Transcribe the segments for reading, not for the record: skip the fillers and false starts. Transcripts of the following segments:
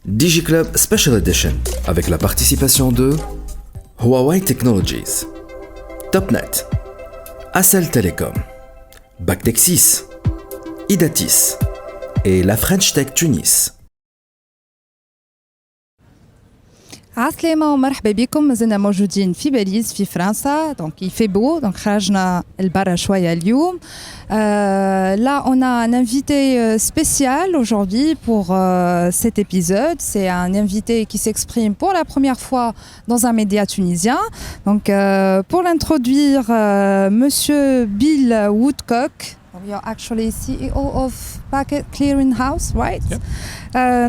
DigiClub Special Edition avec la participation de Huawei Technologies, Topnet, Accel Telecom, Bactexis, Idatis et la French Tech Tunis. عسلامة ومرحبا بكم. مازلنا موجودين في باريس في فرنسا. دونك il fait beau, donc خرجنا البرا شوية اليوم. Là on a un invité spécial aujourd'hui pour cet épisode. C'est un invité qui s'exprime pour la première fois dans un média tunisien. Donc pour l'introduire, Monsieur Bill Woodcock. You're actually CEO of Packet Clearing House, right? Yep.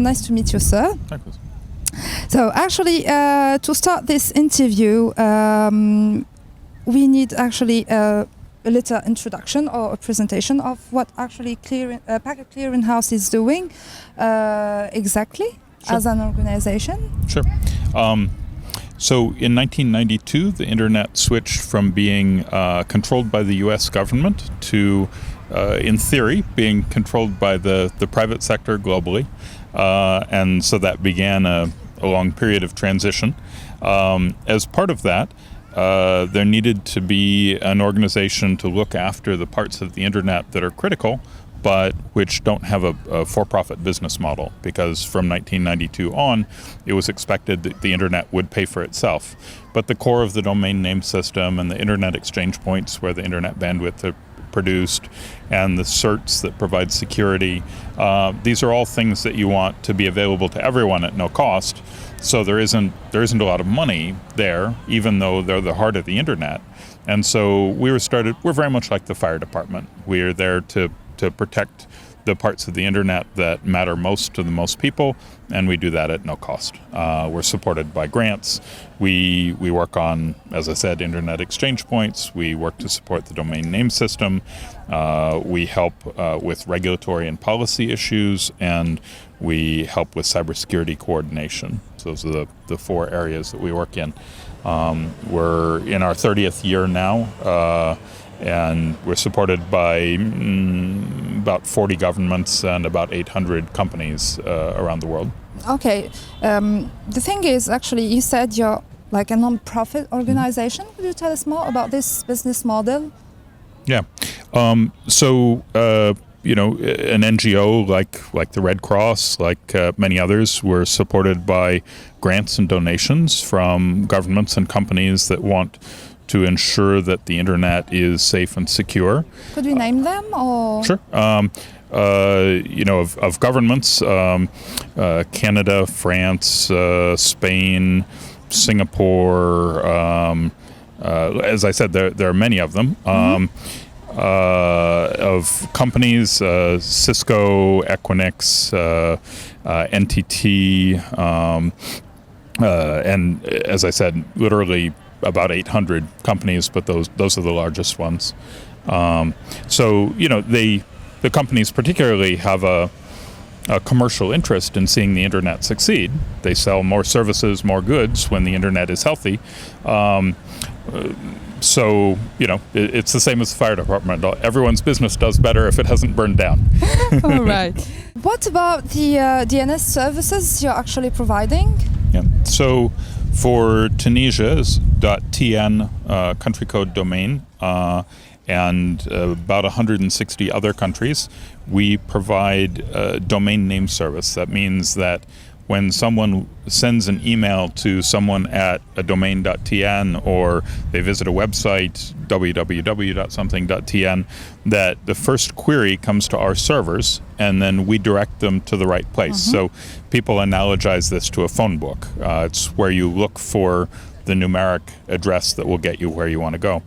Nice to meet you, sir. Thank you. So actually, to start this interview, we need actually a little introduction or a presentation of what actually Packet Clearing House is doing exactly as an organization. Sure. So in 1992, the internet switched from being controlled by the U.S. government to, in theory, being controlled by the private sector globally. And so that began a long period of transition. As part of that, there needed to be an organization to look after the parts of the internet that are critical, but which don't have a for-profit business model, because from 1992 on, it was expected that the internet would pay for itself. But the core of the domain name system and the internet exchange points where the internet bandwidth are produced and the certs that provide security, these are all things that you want to be available to everyone at no cost. So there isn't a lot of money there, even though they're the heart of the internet. And so we're very much like the fire department. We are there to protect the parts of the internet that matter most to the most people, and we do that at no cost. We're supported by grants. We work on, as I said, internet exchange points. We work to support the domain name system. We help with regulatory and policy issues, and we help with cybersecurity coordination. So those are the four areas that we work in. We're in our 30th year now, and we're supported by about 40 governments and about 800 companies around the world. Okay. The thing is, actually, you said you're like a non-profit organization. Could you tell us more about this business model? Yeah. So an NGO like the Red Cross, like many others, were supported by grants and donations from governments and companies that want to ensure that the internet is safe and secure. Could we name them? Or? Sure. Of governments, Canada, France, Spain, Singapore. As I said, there are many of them. Of companies, Cisco, Equinix, NTT, and as I said, literally about 800 companies, but those are the largest ones. The companies particularly have a commercial interest in seeing the internet succeed. They sell more services, more goods when the internet is healthy. It's the same as the fire department. Everyone's business does better if it hasn't burned down. All right. What about the DNS services you're actually providing? Yeah. So for Tunisia's .tn country code domain and about 160 other countries, we provide a domain name service. That means that when someone sends an email to someone at a domain.tn or they visit a website, www.something.tn, that the first query comes to our servers and then we direct them to the right place. So people analogize this to a phone book. It's where you look for the numeric address that will get you where you want to go.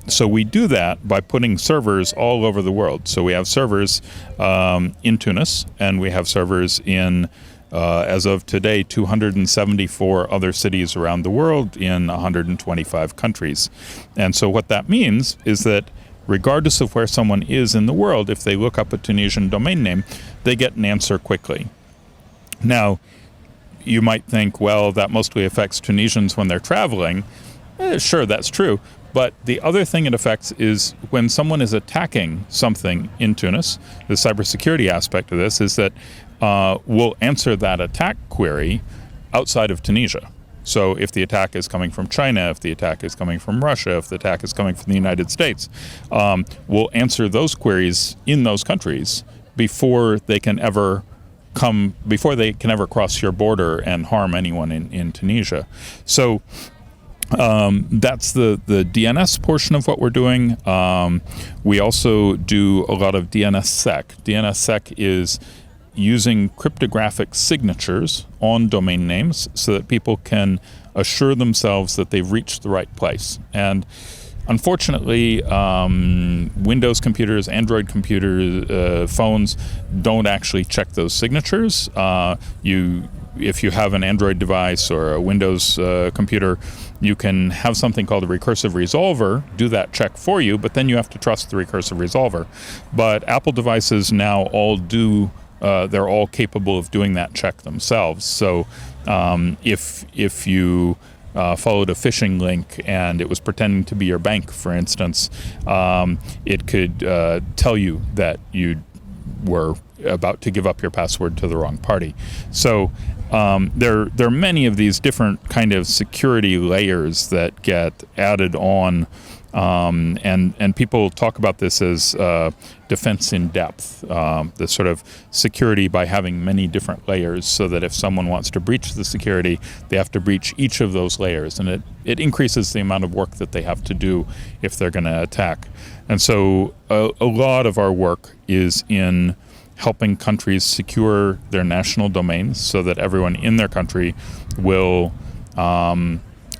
So we do that by putting servers all over the world. So we have servers in Tunis, and we have servers in, as of today, 274 other cities around the world in 125 countries. And so what that means is that regardless of where someone is in the world, if they look up a Tunisian domain name, they get an answer quickly. Now, you might think, well, that mostly affects Tunisians when they're traveling. Sure, that's true. But the other thing it affects is when someone is attacking something in Tunis, the cybersecurity aspect of this is that will answer that attack query outside of Tunisia. So if the attack is coming from China, if the attack is coming from Russia, if the attack is coming from the United States, we'll answer those queries in those countries before they can ever cross your border and harm anyone in Tunisia. So that's the DNS portion of what we're doing. We also do a lot of DNSSEC. DNSSEC is using cryptographic signatures on domain names so that people can assure themselves that they've reached the right place. And unfortunately, Windows computers, Android computers, phones don't actually check those signatures. If you have an Android device or a Windows computer, you can have something called a recursive resolver do that check for you, but then you have to trust the recursive resolver. But Apple devices now all do. They're all capable of doing that check themselves. So if you followed a phishing link and it was pretending to be your bank, for instance, it could tell you that you were about to give up your password to the wrong party. So there are many of these different kind of security layers that get added on. And people talk about this as defense in depth, the sort of security by having many different layers, so that if someone wants to breach the security, they have to breach each of those layers, and it increases the amount of work that they have to do if they're going to attack. And so a lot of our work is in helping countries secure their national domains so that everyone in their country will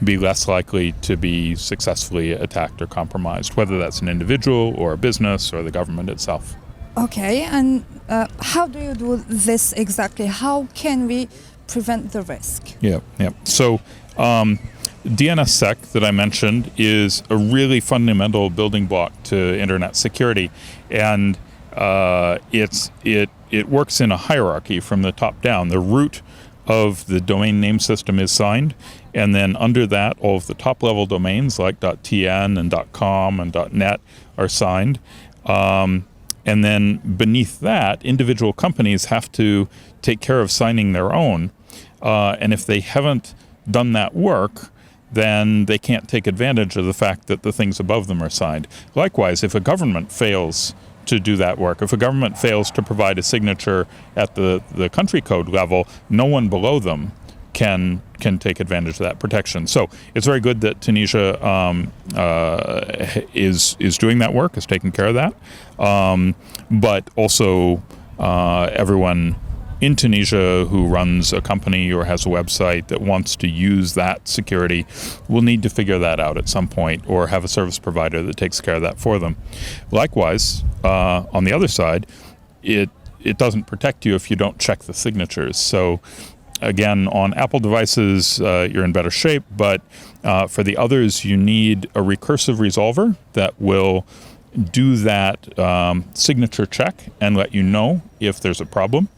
be less likely to be successfully attacked or compromised, whether that's an individual or a business or the government itself. Okay, and how do you do this exactly? How can we prevent the risk? Yeah. So DNSSEC that I mentioned is a really fundamental building block to internet security, and it works in a hierarchy from the top down. The root of the domain name system is signed, and then under that, all of the top-level domains like .tn and .com and .net are signed. And then beneath that, individual companies have to take care of signing their own. And if they haven't done that work, then they can't take advantage of the fact that the things above them are signed. Likewise, if a government fails to do that work, if a government fails to provide a signature at the country code level, no one below them can take advantage of that protection. So it's very good that Tunisia is doing that work, is taking care of that. But also everyone in Tunisia who runs a company or has a website that wants to use that security will need to figure that out at some point, or have a service provider that takes care of that for them. Likewise, on the other side, it doesn't protect you if you don't check the signatures. So again, on Apple devices, you're in better shape, but for the others, you need a recursive resolver that will do that signature check and let you know if there's a problem.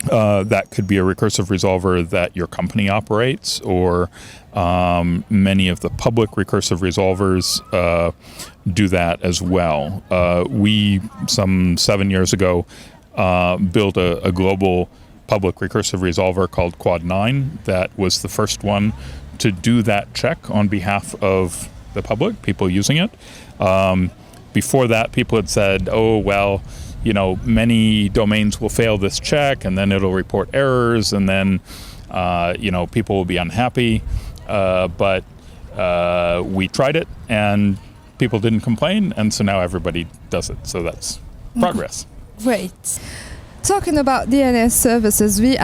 That could be a recursive resolver that your company operates, or many of the public recursive resolvers do that as well. We, some 7 years ago, built a global public recursive resolver called Quad 9 that was the first one to do that check on behalf of the public, people using it. Before that, people had said, oh, well, many domains will fail this check, and then it'll report errors, and then, people will be unhappy. But we tried it, and people didn't complain, and so now everybody does it. So that's progress. Great. Talking about DNS services, you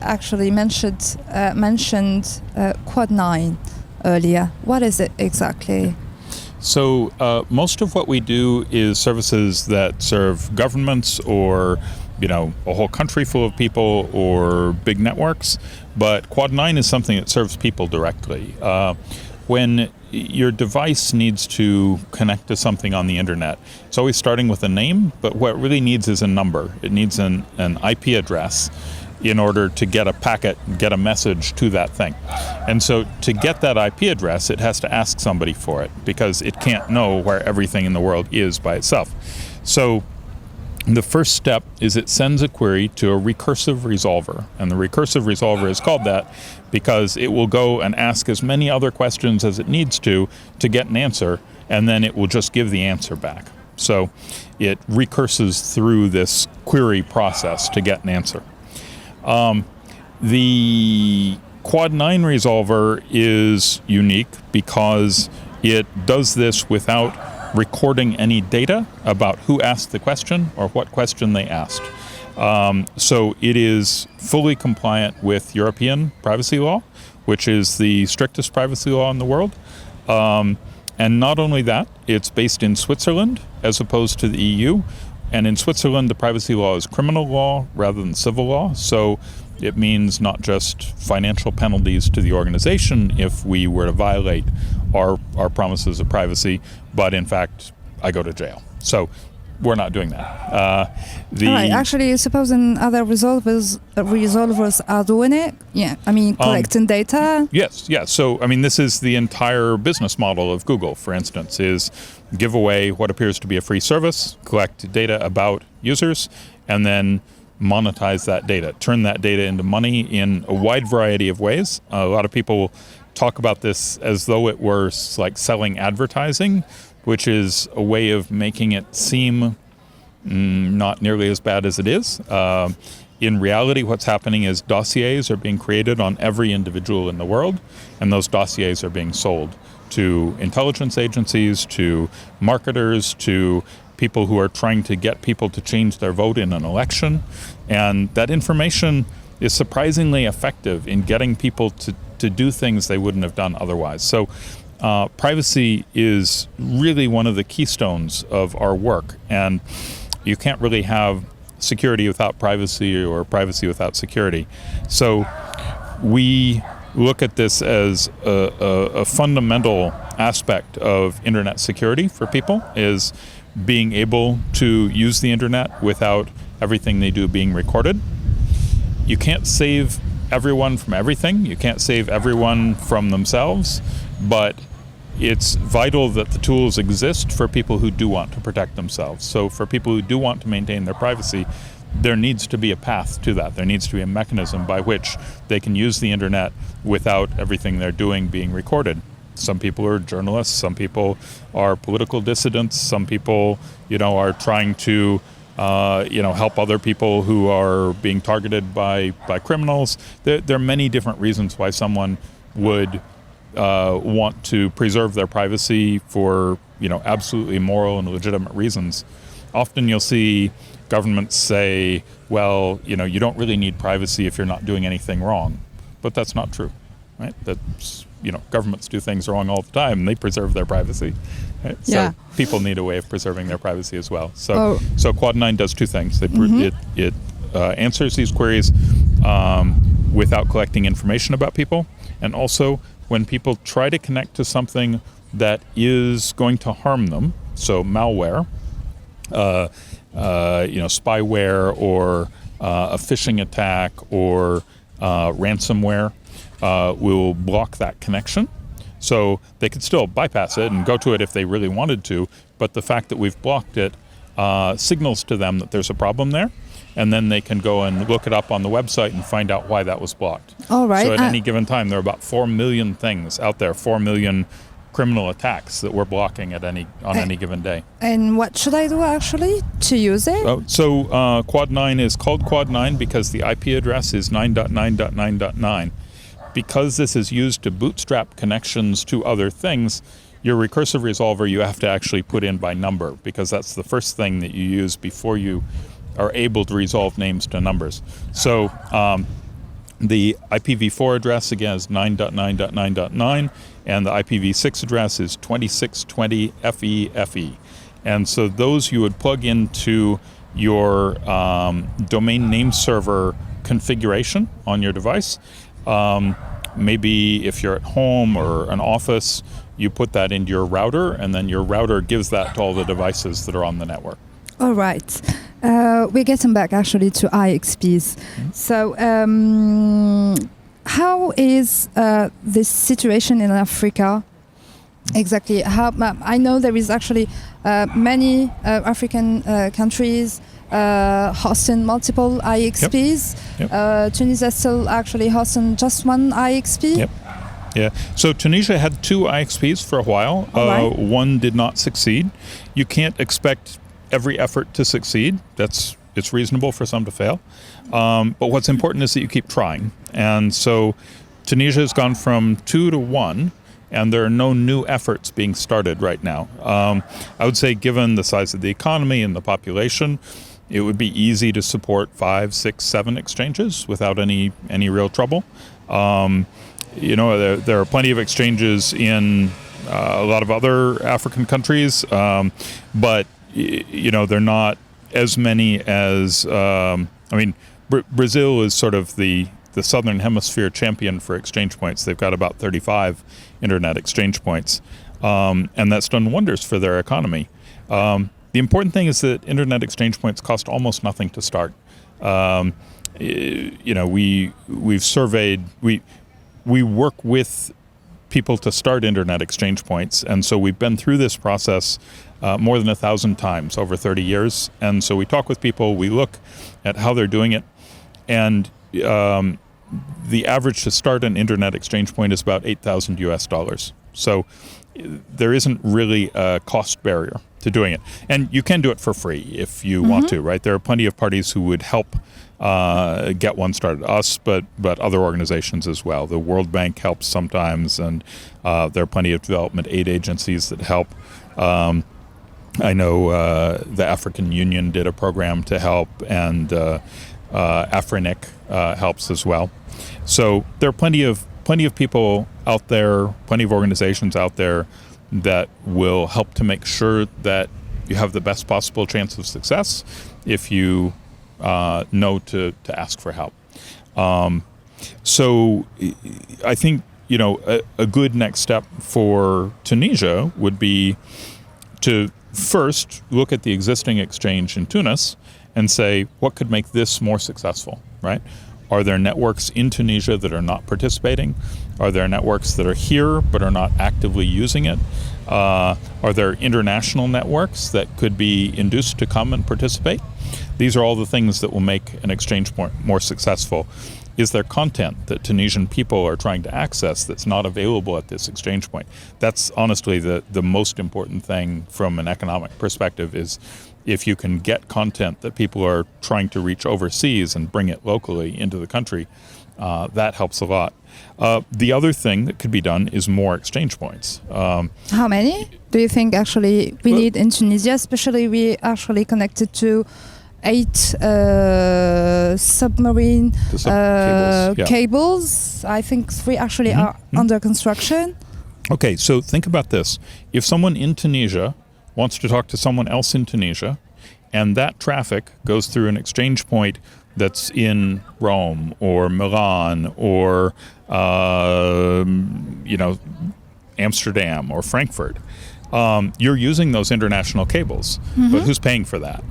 actually mentioned Quad 9 earlier. What is it exactly? So most of what we do is services that serve governments or, a whole country full of people or big networks. But Quad 9 is something that serves people directly. When your device needs to connect to something on the internet, it's always starting with a name, but what it really needs is a number. It needs an IP address in order to get a packet, get a message to that thing. And so to get that IP address, it has to ask somebody for it, because it can't know where everything in the world is by itself. So the first step is it sends a query to a recursive resolver. And the recursive resolver is called that because it will go and ask as many other questions as it needs to get an answer, and then it will just give the answer back. So it recurses through this query process to get an answer. The Quad 9 resolver is unique because it does this without recording any data about who asked the question or what question they asked. So it is fully compliant with European privacy law, which is the strictest privacy law in the world. And not only that, it's based in Switzerland as opposed to the EU. And in Switzerland, the privacy law is criminal law rather than civil law. So it means not just financial penalties to the organization if we were to violate our promises of privacy, but in fact, I go to jail. So we're not doing that. All right. Actually, supposing other resolvers are doing it. Yeah. I mean, collecting data. Yes. Yeah. So, I mean, this is the entire business model of Google, for instance, is give away what appears to be a free service, collect data about users, and then monetize that data, turn that data into money in a wide variety of ways. A lot of people talk about this as though it were like selling advertising, which is a way of making it seem not nearly as bad as it is. In reality, what's happening is dossiers are being created on every individual in the world, and those dossiers are being sold to intelligence agencies, to marketers, to people who are trying to get people to change their vote in an election. And that information is surprisingly effective in getting people to do things they wouldn't have done otherwise. So privacy is really one of the keystones of our work. And you can't really have security without privacy or privacy without security. So we look at this as a fundamental aspect of internet security for people, is being able to use the internet without everything they do being recorded. You can't save everyone from everything. You can't save everyone from themselves, but it's vital that the tools exist for people who do want to protect themselves. So for people who do want to maintain their privacy, there needs to be a path to that. There needs to be a mechanism by which they can use the internet without everything they're doing being recorded. Some people are journalists, some people are political dissidents, some people, are trying to, help other people who are being targeted by criminals. There are many different reasons why someone would want to preserve their privacy for, absolutely moral and legitimate reasons. Often you'll see governments say, well, you don't really need privacy if you're not doing anything wrong. But that's not true, right? That's, governments do things wrong all the time and they preserve their privacy. Right? Yeah. So people need a way of preserving their privacy as well. So Quad 9 does two things. It answers these queries without collecting information about people, and also when people try to connect to something that is going to harm them, so malware, spyware, or a phishing attack, or ransomware, will block that connection. So they could still bypass it and go to it if they really wanted to, but the fact that we've blocked it signals to them that there's a problem there, and then they can go and look it up on the website and find out why that was blocked. All right. So at any given time, there are about 4 million things out there, 4 million criminal attacks that we're blocking on any given day. And what should I do actually to use it? So Quad 9 is called Quad 9 because the IP address is 9.9.9.9. Because this is used to bootstrap connections to other things, your recursive resolver you have to actually put in by number, because that's the first thing that you use before you are able to resolve names to numbers. So the IPv4 address, again, is 9.9.9.9, and the IPv6 address is 2620 FE. And so those you would plug into your domain name server configuration on your device. Maybe if you're at home or an office, you put that into your router, and then your router gives that to all the devices that are on the network. All right. We're getting back actually to IXPs. Mm-hmm. So how is this situation in Africa? Exactly. How I know there is actually many African countries hosting multiple IXPs. Yep. Tunisia still actually hosting just one IXP. Yep. Yeah. So Tunisia had 2 IXPs for a while. Right. One did not succeed. You can't expect every effort to succeed. It's reasonable for some to fail. But what's important is that you keep trying. And so Tunisia has gone from 2 to 1, and there are no new efforts being started right now. I would say given the size of the economy and the population, it would be easy to support 5, 6, 7 exchanges without any real trouble. There are plenty of exchanges in a lot of other African countries, but they're not as many as Brazil is sort of the Southern Hemisphere champion for exchange points. They've got about 35 internet exchange points, and that's done wonders for their economy. The important thing is that internet exchange points cost almost nothing to start. We've surveyed, we work with people to start internet exchange points, and so we've been through this process more than 1,000 times over 30 years. And so we talk with people, we look at how they're doing it, and the average to start an internet exchange point is about $8,000 US. So there isn't really a cost barrier to doing it. And you can do it for free if you want to, right? There are plenty of parties who would help get one started, us, but other organizations as well. The World Bank helps sometimes, and there are plenty of development aid agencies that help. I know the African Union did a program to help, and Afrinic helps as well. So there are plenty of people out there, plenty of organizations out there that will help to make sure that you have the best possible chance of success if you know to ask for help. So I think a good next step for Tunisia would be to first look at the existing exchange in Tunis and say, what could make this more successful, right? Are there networks in Tunisia that are not participating? Are there networks that are here but are not actively using it? Are there international networks that could be induced to come and participate? These are all the things that will make an exchange more successful. Is there content that Tunisian people are trying to access that's not available at this exchange point? That's honestly the most important thing from an economic perspective, is if you can get content that people are trying to reach overseas and bring it locally into the country, that helps a lot. The other thing that could be done is more exchange points. How many do you think actually we need in Tunisia? Especially we actually connected to 8 submarine cables. I think 3 actually are under construction. Okay, so think about this. If someone in Tunisia wants to talk to someone else in Tunisia, and that traffic goes through an exchange point that's in Rome or Milan or Amsterdam or Frankfurt, you're using those international cables. But who's paying for that?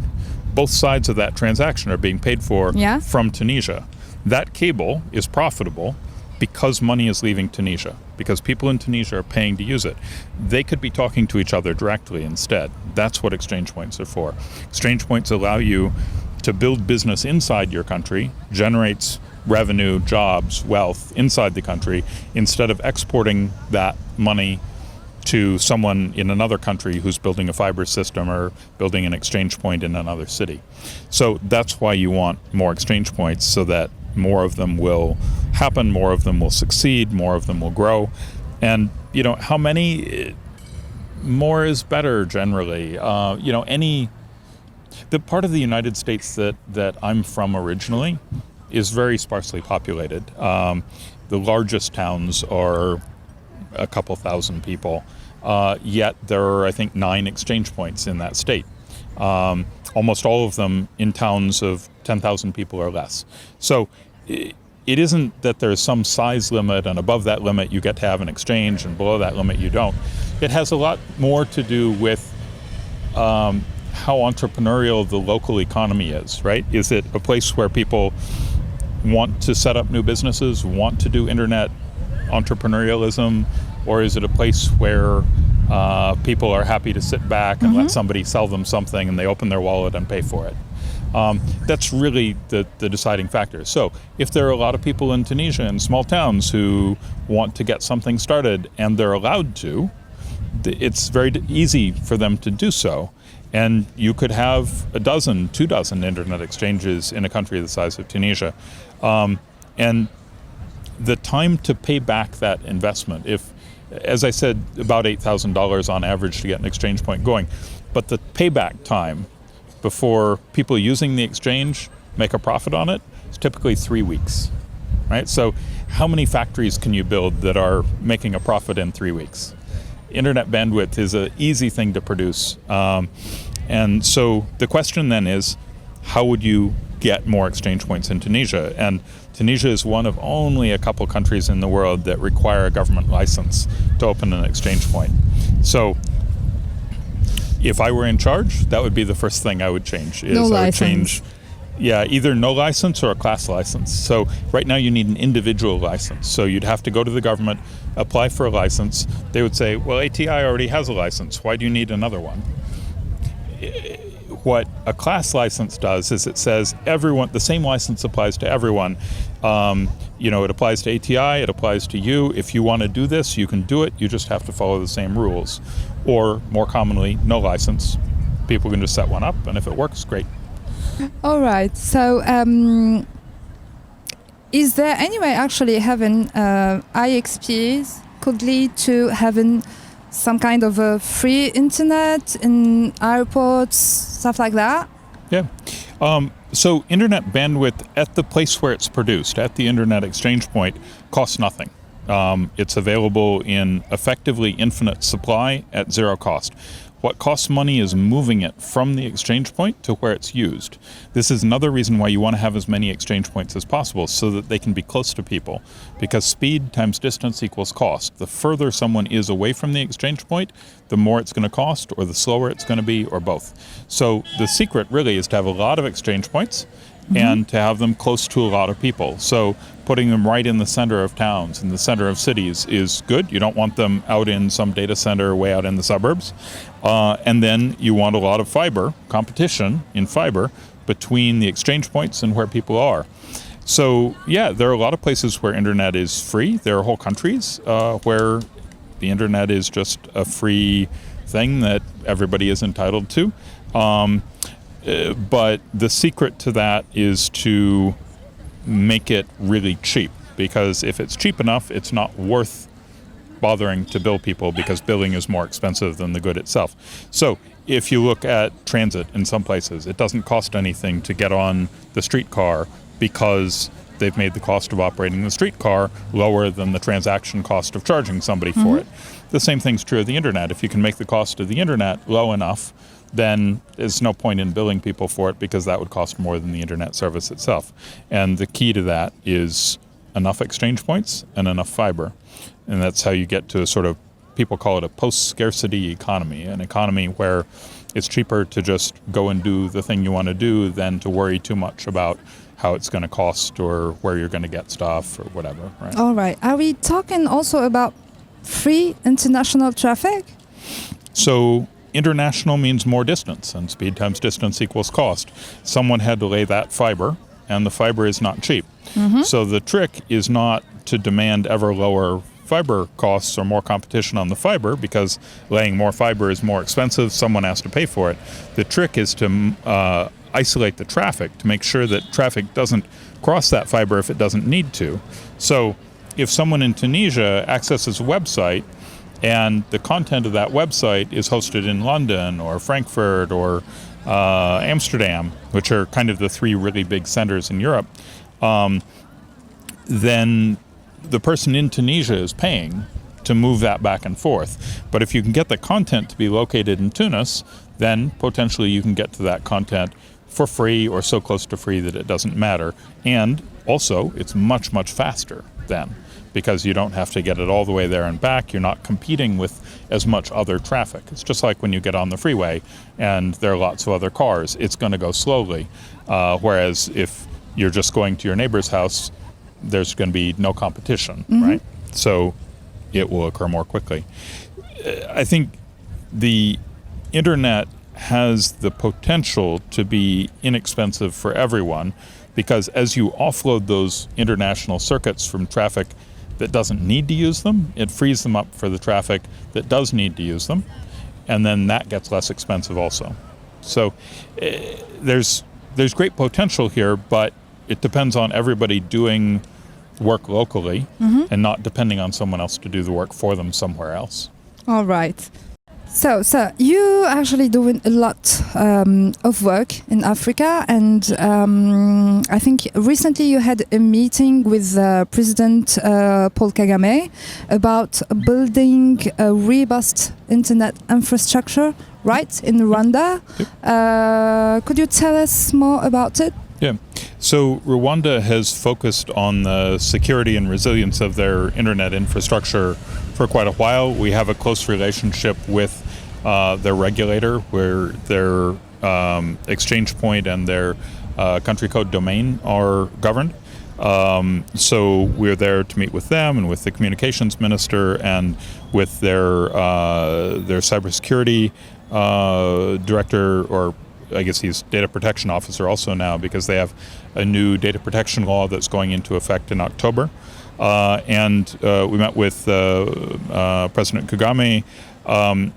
Both sides of that transaction are being paid for from Tunisia. That cable is profitable because money is leaving Tunisia, because people in Tunisia are paying to use it. They could be talking to each other directly instead. That's what exchange points are for. Exchange points allow you to build business inside your country, generates revenue, jobs, wealth inside the country, instead of exporting that money to someone in another country who's building a fiber system or building an exchange point in another city. So that's why you want more exchange points, so that more of them will happen, more of them will succeed, more of them will grow. And how many? More is better generally. The part of the United States that I'm from originally is very sparsely populated. The largest towns are a couple thousand people, yet there are, I think, 9 exchange points in that state. Almost all of them in towns of 10,000 people or less. So it isn't that there's some size limit and above that limit you get to have an exchange and below that limit you don't. It has a lot more to do with how entrepreneurial the local economy is, right? Is it a place where people want to set up new businesses, want to do internet entrepreneurialism, or is it a place where people are happy to sit back and let somebody sell them something and they open their wallet and pay for it? That's really the deciding factor. So if there are a lot of people in Tunisia in small towns who want to get something started and they're allowed to, it's very easy for them to do so. And you could have 2 dozen internet exchanges in a country the size of Tunisia. And the time to pay back that investment, if, as I said, about $8,000 on average to get an exchange point going, but the payback time before people using the exchange make a profit on it is typically 3 weeks, right? So how many factories can you build that are making a profit in 3 weeks? Internet bandwidth is an easy thing to produce. And so the question then is, how would you get more exchange points in Tunisia? And Tunisia is one of only a couple countries in the world that require a government license to open an exchange point. So if I were in charge, that would be the first thing I would change. No license. Either no license or a class license. So right now you need an individual license. So you'd have to go to the government, apply for a license. They would say, well, ATI already has a license. Why do you need another one? What a class license does is it says everyone, the same license applies to everyone. It applies to ATI, it applies to you. If you want to do this, you can do it. You just have to follow the same rules. Or more commonly, no license. People can just set one up, and if it works, great. All right. So, is there any way actually having IXPs could lead to having some kind of a free internet in airports, stuff like that? Yeah. So internet bandwidth at the place where it's produced, at the internet exchange point, costs nothing. It's available in effectively infinite supply at zero cost. What costs money is moving it from the exchange point to where it's used. This is another reason why you want to have as many exchange points as possible, so that they can be close to people, because speed times distance equals cost. The further someone is away from the exchange point, the more it's going to cost, or the slower it's going to be, or both. So the secret really is to have a lot of exchange points and to have them close to a lot of people. So putting them right in the center of towns, in the center of cities, is good. You don't want them out in some data center way out in the suburbs. And then you want a lot of fiber, competition in fiber, between the exchange points and where people are. So yeah, there are a lot of places where internet is free. There are whole countries where the internet is just a free thing that everybody is entitled to. But the secret to that is to make it really cheap, because if it's cheap enough, it's not worth bothering to bill people, because billing is more expensive than the good itself. So if you look at transit in some places, it doesn't cost anything to get on the streetcar, because they've made the cost of operating the streetcar lower than the transaction cost of charging somebody for it. The same thing's true of the internet. If you can make the cost of the internet low enough, then there's no point in billing people for it, because that would cost more than the internet service itself. And the key to that is enough exchange points and enough fiber. And that's how you get to a sort of, people call it a post-scarcity economy, an economy where it's cheaper to just go and do the thing you want to do than to worry too much about how it's going to cost or where you're going to get stuff or whatever. Right? All right. Are we talking also about free international traffic? So international means more distance, and speed times distance equals cost. Someone had to lay that fiber, and the fiber is not cheap. So the trick is not to demand ever lower fiber costs or more competition on the fiber, because laying more fiber is more expensive. Someone has to pay for it. The trick is to isolate the traffic, to make sure that traffic doesn't cross that fiber if it doesn't need to. So if someone in Tunisia accesses a website, and the content of that website is hosted in London or Frankfurt or Amsterdam, which are kind of the three really big centers in Europe, then the person in Tunisia is paying to move that back and forth. But if you can get the content to be located in Tunis, then potentially you can get to that content for free or so close to free that it doesn't matter. And also, it's much, much faster then, because you don't have to get it all the way there and back. You're not competing with as much other traffic. It's just like when you get on the freeway and there are lots of other cars, it's going to go slowly. Whereas if you're just going to your neighbor's house, there's going to be no competition, right? So it will occur more quickly. I think the internet has the potential to be inexpensive for everyone, because as you offload those international circuits from traffic that doesn't need to use them, it frees them up for the traffic that does need to use them, and then that gets less expensive also. So there's great potential here, but it depends on everybody doing work locally and not depending on someone else to do the work for them somewhere else. All right. So you actually doing a lot of work in Africa, and I think recently you had a meeting with President Paul Kagame about building a robust internet infrastructure, right, in Rwanda. Yep. Could you tell us more about it? Yeah. So Rwanda has focused on the security and resilience of their internet infrastructure for quite a while. We have a close relationship with their regulator, where their exchange point and their country code domain are governed. So we're there to meet with them and with the communications minister and with their cybersecurity director, or I guess he's data protection officer also now, because they have a new data protection law that's going into effect in October. And we met with President Kagame.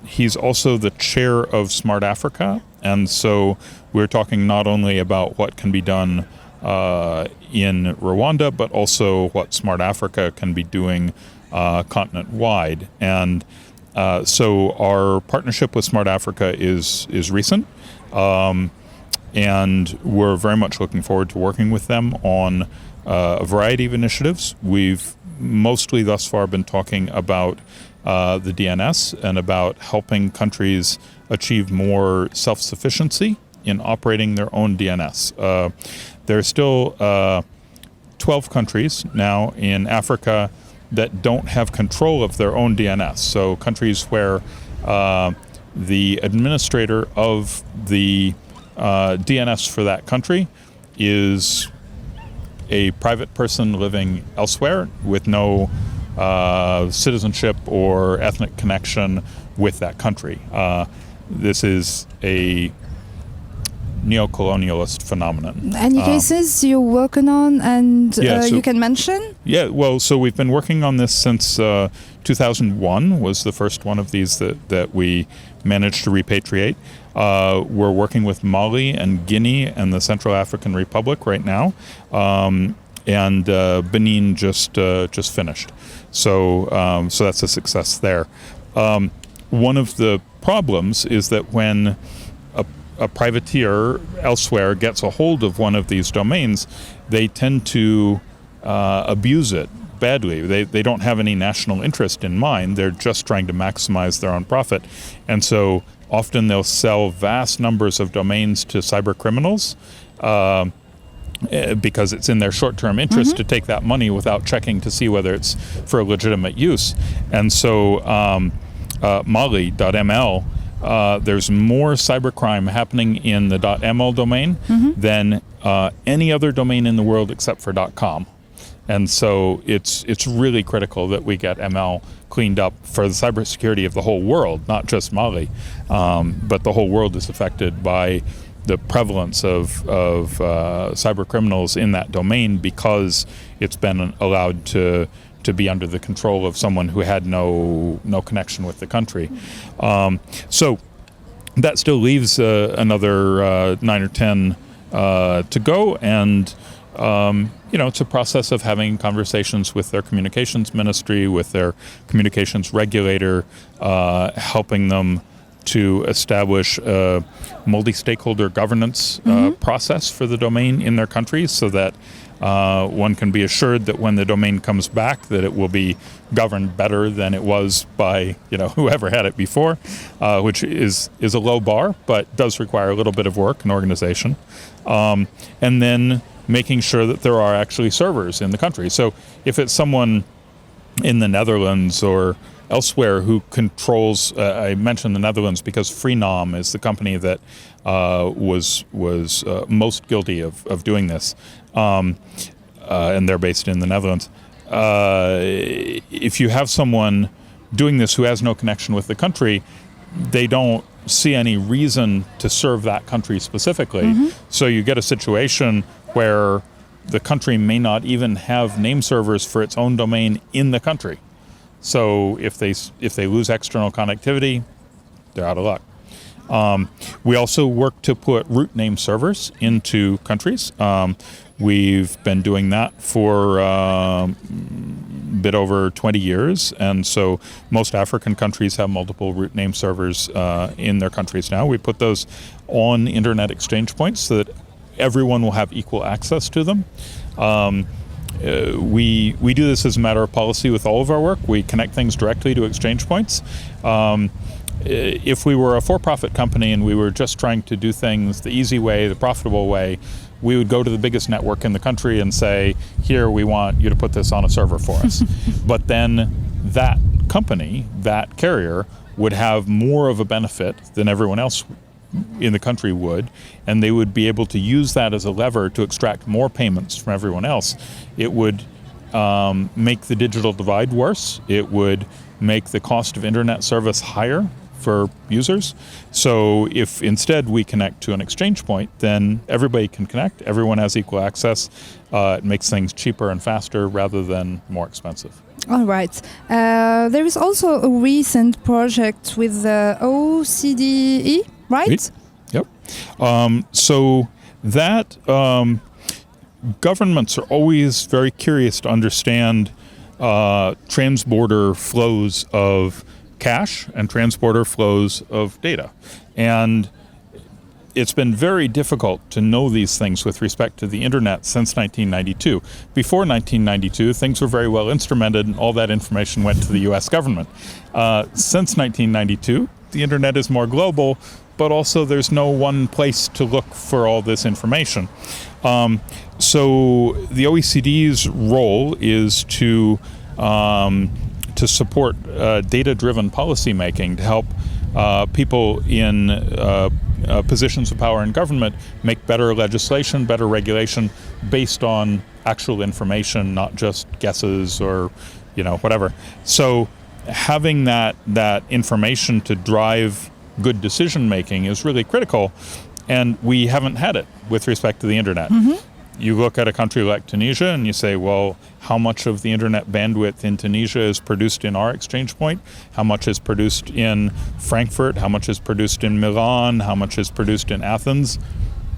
He's also the chair of Smart Africa, and so we're talking not only about what can be done in Rwanda, but also what Smart Africa can be doing continent-wide. And so our partnership with Smart Africa is recent, and we're very much looking forward to working with them on a variety of initiatives. We've mostly thus far been talking about the DNS and about helping countries achieve more self-sufficiency in operating their own DNS. There are still 12 countries now in Africa that don't have control of their own DNS. So countries where the administrator of the DNS for that country is a private person living elsewhere with no citizenship or ethnic connection with that country. This is a neo-colonialist phenomenon. Any cases you're working on and you can mention? Yeah, well, so we've been working on this since 2001 was the first one of these that we managed to repatriate. We're working with Mali and Guinea and the Central African Republic right now, and Benin just finished. So that's a success there. One of the problems is that when a privateer elsewhere gets a hold of one of these domains, they tend to abuse it badly. They don't have any national interest in mind. They're just trying to maximize their own profit. And so often they'll sell vast numbers of domains to cyber criminals because it's in their short-term interest to take that money without checking to see whether it's for legitimate use. And so Mali.ml, there's more cybercrime happening in the .ml domain than any other domain in the world except for .com. And so it's really critical that we get ML cleaned up for the cybersecurity of the whole world, not just Mali, but the whole world is affected by the prevalence of cyber criminals in that domain because it's been allowed to be under the control of someone who had no connection with the country. So that still leaves another 9 or 10 to go, and it's a process of having conversations with their communications ministry, with their communications regulator, helping them to establish a multi-stakeholder governance process for the domain in their countries, so that one can be assured that when the domain comes back, that it will be governed better than it was by whoever had it before, which is a low bar, but does require a little bit of work and organization. And then making sure that there are actually servers in the country. So if it's someone in the Netherlands or elsewhere who controls, I mentioned the Netherlands because Freenom is the company that was most guilty of doing this, and they're based in the Netherlands. If you have someone doing this who has no connection with the country, they don't see any reason to serve that country specifically. So you get a situation where the country may not even have name servers for its own domain in the country. So if they lose external connectivity, they're out of luck. We also work to put root name servers into countries. We've been doing that for a bit over 20 years, and so most African countries have multiple root name servers in their countries now. We put those on internet exchange points so that everyone will have equal access to them. We do this as a matter of policy with all of our work. We connect things directly to exchange points. If we were a for-profit company and we were just trying to do things the easy way, the profitable way, we would go to the biggest network in the country and say, here, we want you to put this on a server for us. But then that company, that carrier, would have more of a benefit than everyone else in the country would, and they would be able to use that as a lever to extract more payments from everyone else. It would make the digital divide worse. It would make the cost of internet service higher for users. So if instead we connect to an exchange point, then everybody can connect, everyone has equal access. It makes things cheaper and faster rather than more expensive. All right. There is also a recent project with the OCDE, right? Yep. So that governments are always very curious to understand transborder flows of cash and transborder flows of data. And it's been very difficult to know these things with respect to the internet since 1992. Before 1992, things were very well instrumented and all that information went to the US government. Since 1992, the internet is more global, but also there's no one place to look for all this information. So the OECD's role is to support data-driven policymaking, to help people in positions of power in government make better legislation, better regulation based on actual information, not just guesses or whatever. So having that information to drive good decision making is really critical, and we haven't had it with respect to the internet. You look at a country like Tunisia and you say, well, how much of the internet bandwidth in Tunisia is produced in our exchange point? How much is produced in Frankfurt? How much is produced in Milan? How much is produced in Athens?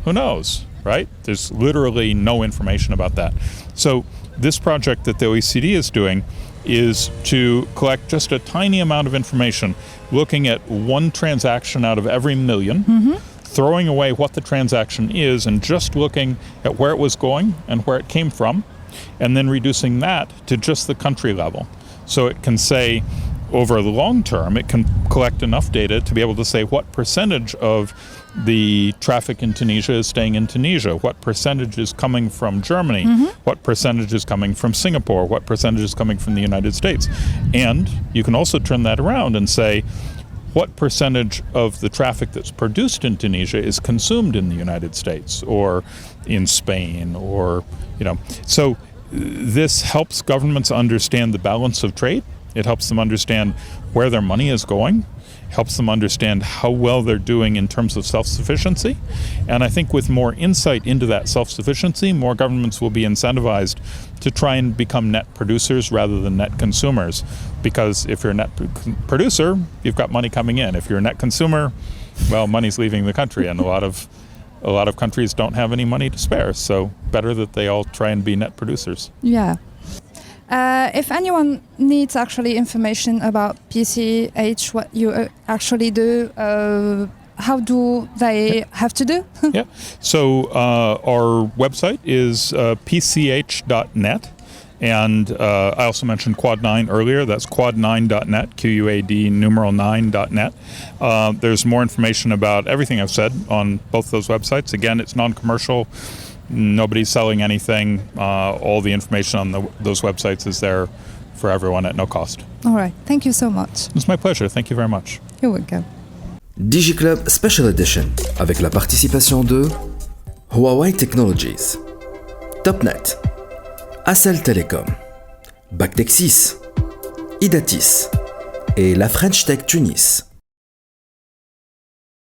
Who knows, right? There's literally no information about that. So this project that the OECD is doing is to collect just a tiny amount of information, looking at one transaction out of every million, throwing away what the transaction is and just looking at where it was going and where it came from, and then reducing that to just the country level. So it can say, over the long term, it can collect enough data to be able to say what percentage of the traffic in Tunisia is staying in Tunisia, what percentage is coming from Germany, what percentage is coming from Singapore, what percentage is coming from the United States. And you can also turn that around and say, what percentage of the traffic that's produced in Tunisia is consumed in the United States or in Spain or, So this helps governments understand the balance of trade. It helps them understand where their money is going, helps them understand how well they're doing in terms of self-sufficiency. And I think with more insight into that self-sufficiency, more governments will be incentivized to try and become net producers rather than net consumers. Because if you're a net producer, you've got money coming in. If you're a net consumer, well, money's leaving the country, and a lot of countries don't have any money to spare. So better that they all try and be net producers. Yeah. If anyone needs actually information about PCH, what you actually do, how do they have to do? Yeah. So our website is pch.net. And I also mentioned Quad9 earlier. That's quad9.net, QUAD9.net. There's more information about everything I've said on both those websites. Again, it's non-commercial. Nobody's selling anything. All the information on those websites is there for everyone at no cost. All right. Thank you so much. It's my pleasure. Thank you very much. You're welcome. DigiClub Special Edition avec la participation de Huawei Technologies, Topnet, Accel Telecom, Bactexis, Idatis et la French Tech Tunis.